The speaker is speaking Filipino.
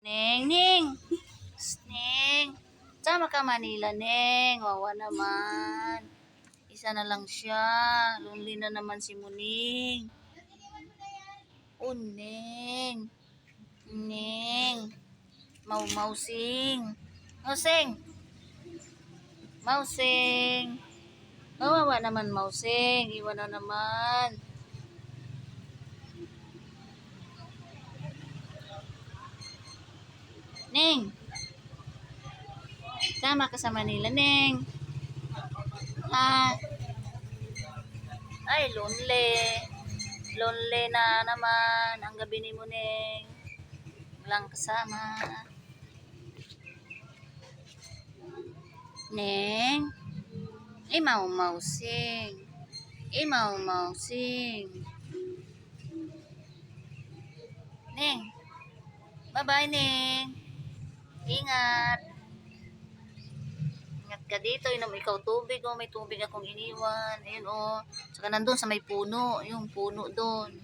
Neng, Neng! Neng! Sama ka Manila, Neng. Wawa naman. Isa na lang siya. Lonely na naman si Muning. Oh, Neng. Neng. Mausing. Mausing. Mausing. Kawawa naman, Mausing. Iwan na naman. Neng. Sama ka sa Manila, Neng. Ah. Ay, lonely. Lonely na naman. Ang gabi ni Muneng. Walang kasama. Neng. Mausing. Mausing. Neng. Bye-bye, Neng. Ingat. Ingat ka dito. Inom ikaw tubig. Oh, may tubig akong iniwan. Ayun, oh. Saka nandun sa may puno. Yung puno doon.